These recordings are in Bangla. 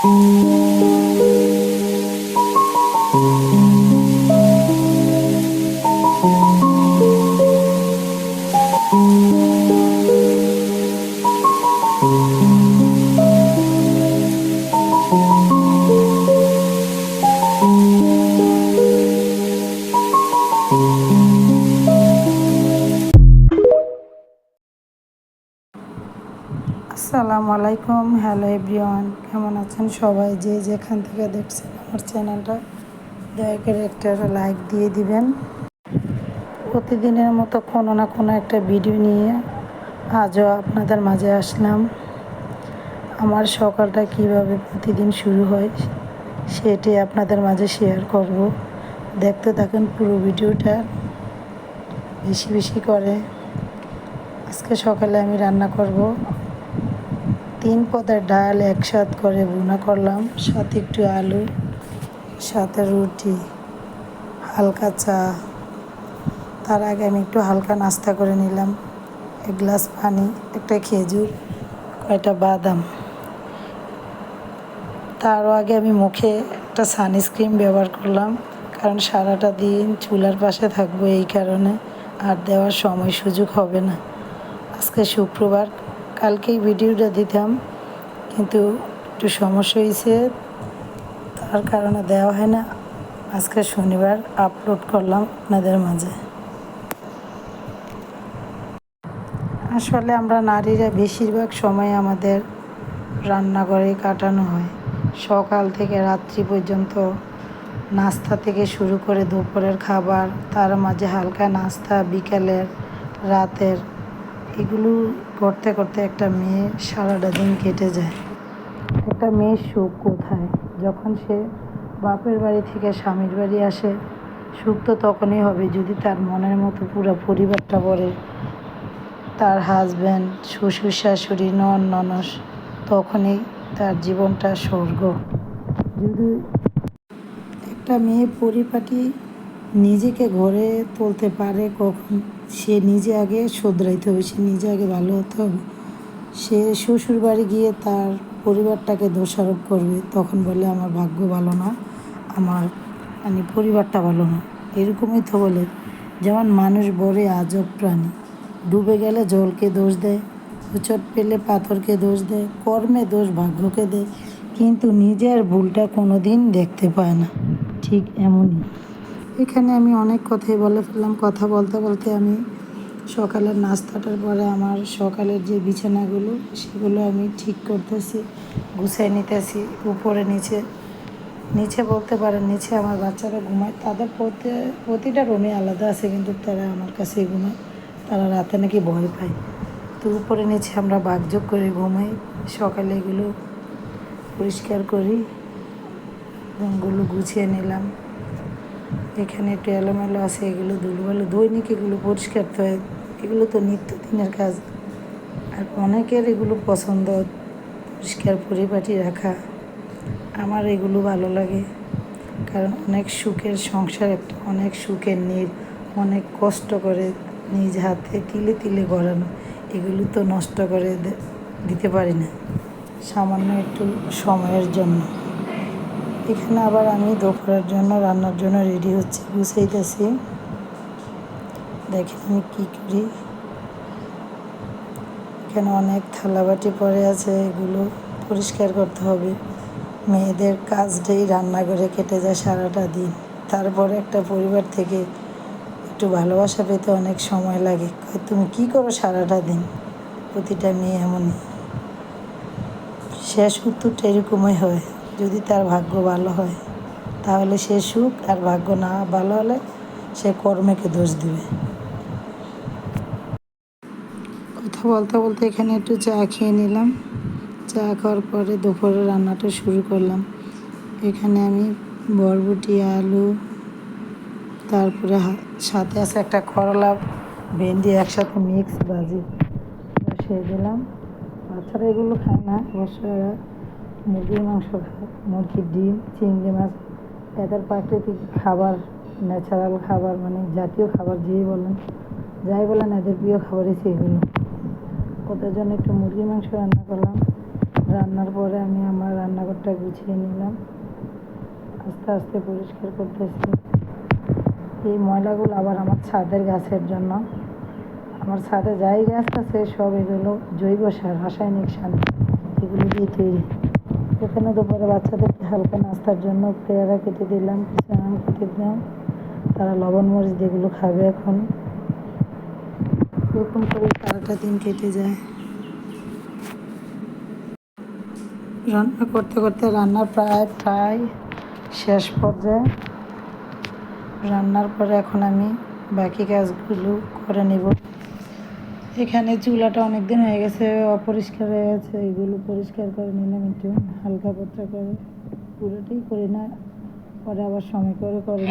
আসসালামু আলাইকুম, হ্যালো এভরিওয়ান, কেমন আছেন সবাই? যে যেখান থেকে দেখছেন আমার চ্যানেলটা, দয়া করে একটা লাইক দিয়ে দিবেন। প্রতিদিনের মতো কোনো না কোনো একটা ভিডিও নিয়ে আজও আপনাদের মাঝে আসলাম। আমার সকালটা কিভাবে প্রতিদিন শুরু হয় সেটাই আপনাদের মাঝে শেয়ার করব। দেখতে থাকুন পুরো ভিডিওটা বেশি বেশি করে। আজকে সকালে আমি রান্না করব 3 পদের ডাল একসাথে করে ভুনা করলাম, সাথে একটু আলু, সাথে রুটি, হালকা চা। তার আগে আমি একটু হালকা নাস্তা করে নিলাম, 1 গ্লাস পানি, একটা খেজুর, কয়টা বাদাম। তারও আগে আমি মুখে একটা সানস্ক্রিন ব্যবহার করলাম, কারণ সারাটা দিন চুলার পাশে থাকবো, এই কারণে আর দেওয়ার সময় সুযোগ হবে না। আজকে শুক্রবার, কালকেই ভিডিওটা দিতাম, কিন্তু একটু সমস্যা হয়েছে, তার কারণে দেওয়া হয় না। আজকে শনিবার আপলোড করলাম আপনাদের মাঝে। আসলে আমরা নারীরা বেশিরভাগ সময় আমাদের রান্নাঘরে কাটানো হয়, সকাল থেকে রাত্রি পর্যন্ত। নাস্তা থেকে শুরু করে দুপুরের খাবার, তার মাঝে হালকা নাস্তা, বিকালের, রাতের, এগুলো করতে করতে একটা মেয়ে সারাটা দিন কেটে যায়। একটা মেয়ের সুখ কোথায়? যখন সে বাপের বাড়ি থেকে স্বামীর বাড়ি আসে, সুখ তো তখনই হবে যদি তার মনের মতো পুরো পরিবারটা পড়ে, তার হাজব্যান্ড, শ্বশুর শাশুড়ি, ননদ, তখনই তার জীবনটা স্বর্গ। যদি একটা মেয়ে পরিপাটি নিজেকে ঘরে তুলতে পারে, কখন সে নিজে আগে শোধরাইতে হবে, সে নিজে আগে ভালো হতে হবে। সে শ্বশুর বাড়ি গিয়ে তার পরিবারটাকে দোষারোপ করবে, তখন বলে আমার ভাগ্য ভালো না, আমার পরিবারটা ভালো না। এরকমই তো বলে। যেমন মানুষ বড় আজব প্রাণী, ডুবে গেলে জলকে দোষ দেয়, হোঁচট পেলে পাথরকে দোষ দেয়, কর্মে দোষ ভাগ্যকে দেয়, কিন্তু নিজের ভুলটা কোনো দিন দেখতে পায় না। ঠিক এমনই এখানে আমি অনেক কথাই বলে ফেললাম। কথা বলতে বলতে আমি সকালের নাস্তাটার পরে আমার সকালের যে বিছানাগুলো, সেগুলো আমি ঠিক করতেছি, গুছিয়ে নিতেছি। উপরে নিচে, নিচে বলতে পারেন নিচে আমার বাচ্চারা ঘুমায়, তাদের প্রতিটা রুমে আলাদা আছে, কিন্তু তারা আমার কাছেই ঘুমায়। তারা রাতে নাকি ভয় পায়। তো উপরে নিচে আমরা ভাগযোগ করে ঘুমাই। সকালে এগুলো পরিষ্কার করি, রুমগুলো গুছিয়ে নিলাম। এখানে একটু এলোমেলো আছে, এগুলো ধুলোবালু, দৈনিক এগুলো পরিষ্কার করতে হয়, এগুলো তো নিত্যদিনের কাজ। আর অনেকের এগুলো পছন্দ, পরিষ্কার পরিপাটি রাখা। আমার এগুলো ভালো লাগে, কারণ অনেক সুখের সংসার, একটা অনেক সুখের অনেক কষ্ট করে নিজ হাতে তিলে তিলে গড়ানো, এগুলো তো নষ্ট করে দিতে পারি না সামান্য একটু সময়ের জন্য। এখানে আবার আমি দুপুরের জন্য রান্নার জন্য রেডি হচ্ছে, গুছাইতেছি। দেখেন আমি কী করি। এখানে অনেক থালাবাটি পড়ে আছে, এগুলো পরিষ্কার করতে হবে। মেয়েদের কাজটাই রান্নাঘরে কেটে যায় সারাটা দিন। তারপরে একটা পরিবার থেকে একটু ভালোবাসা পেতে অনেক সময় লাগে। তুমি কী করো সারাটা দিন? প্রতিটা মেয়ে এমনই। শেষ উত্তরটা এরকমই হয়, যদি তার ভাগ্য ভালো হয় তাহলে সে সুখ, আর ভাগ্য না ভালো হলে সে কর্মেকে দোষ দিবে। কথা বলতে বলতে এখানে একটু চা খেয়ে নিলাম। চা খাওয়ার পরে দুপুরে রান্নাটা শুরু করলাম। এখানে আমি বরবটি, আলু, তারপরে সাথে আছে একটা করলা, ভেন্ডি একসাথে মিক্স ভাজি বসিয়ে দিলাম। বাচ্চারা এগুলো খায় না, অবশ্য এরা মুরগির মাংস খায়, মুরগির ডিম, চিংড়ি মাছ, এদের প্রাকৃতিক খাবার, ন্যাচারাল খাবার, জাতীয় খাবার যাই বলেন এদের প্রিয় খাবার হচ্ছে এগুলো। ওদের জন্য একটু মুরগির মাংস রান্না করলাম, রান্নার পরে আমি আমার রান্নাঘরটা গুছিয়ে নিলাম, আস্তে আস্তে পরিষ্কার করতেছি। এই ময়লাগুলো আবার আমার ছাদের গাছের জন্য। আমার ছাদে যাই গাছ আছে সব এগুলো জৈব সার, রাসায়নিক সার এগুলো দিয়ে তৈরি। এখানে দুপুরে বাচ্চাদেরকে হালকা নাস্তার জন্য পেয়ারা কেটে দিলাম, কিছু আম কেটে দিলাম, তারা লবণ মরিচ যেগুলো খাবে এখন। এরকম করে সারাটা দিন কেটে যায়। রান্না করতে করতে রান্নার প্রায় শেষ পর্যায়ে। রান্নার পরে এখন আমি বাকি কাজগুলো করে নেব। এখানে চুলাটা অনেক দিন হয়ে গেছে, অপরিষ্কার হয়ে গেছে, এগুলো পরিষ্কার করে নিলাম একটু হালকা পাতলা করে, পুরোটাই করি না, পরে আবার সময় করে করে।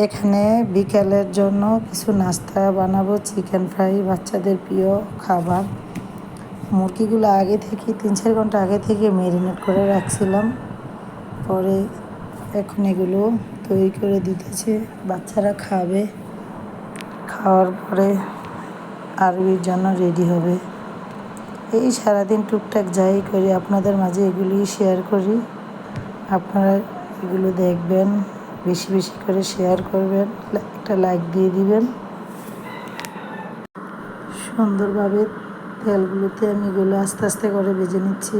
এখানে বিকেলের জন্য কিছু নাস্তা বানাবো, চিকেন ফ্রাই, বাচ্চাদের প্রিয় খাবার। মুরগিগুলো আগে থেকে 3-4 ঘন্টা আগে থেকে ম্যারিনেট করে রাখছিলাম, পরে এখন এগুলো তৈরি করে দিতেছে, বাচ্চারা খাবে, খাওয়ার পরে আরবির জন্য রেডি হবে। এই সারাদিন টুকটাক যাই করি আপনাদের মাঝে এগুলি শেয়ার করি। আপনারা এগুলো দেখবেন, বেশি বেশি করে শেয়ার করবেন, একটা লাইক দিয়ে দিবেন। সুন্দরভাবে তেলগুলোতে আমি এগুলো আস্তে আস্তে করে ভেজে নিচ্ছি।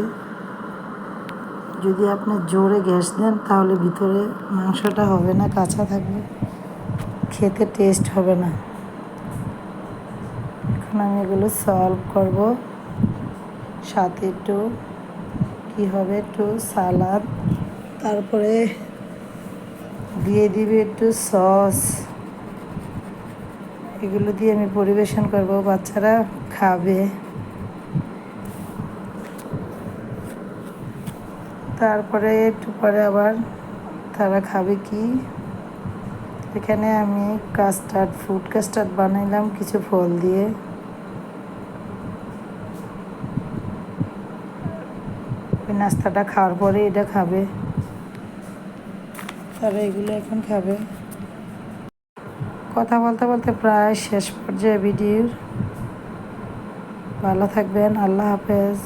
যদি আপনি জোরে গ্যাস দেন তাহলে ভিতরে মাংসটা হবে না, কাঁচা থাকবে, খেতে টেস্ট হবে না। এখন আমি এগুলো সলভ করব, সাথে একটু কী হবে, একটু সালাদ, তারপরে দিয়ে দিবে একটু সস। এগুলো দিয়ে আমি পরিবেশন করব, বাচ্চারা খাবে। তারপরে একটু পরে আবার তারা খাবে কি, এখানে আমি ফ্রুট কাস্টার্ড বানাইলাম কিছু ফল দিয়ে। ওই নাস্তাটা খাওয়ার পরে এটা খাবে, তারা এগুলো এখন খাবে। কথা বলতে বলতে প্রায় শেষ পর্যায়ে ভিডিওর। ভালো থাকবেন, আল্লাহ হাফেজ।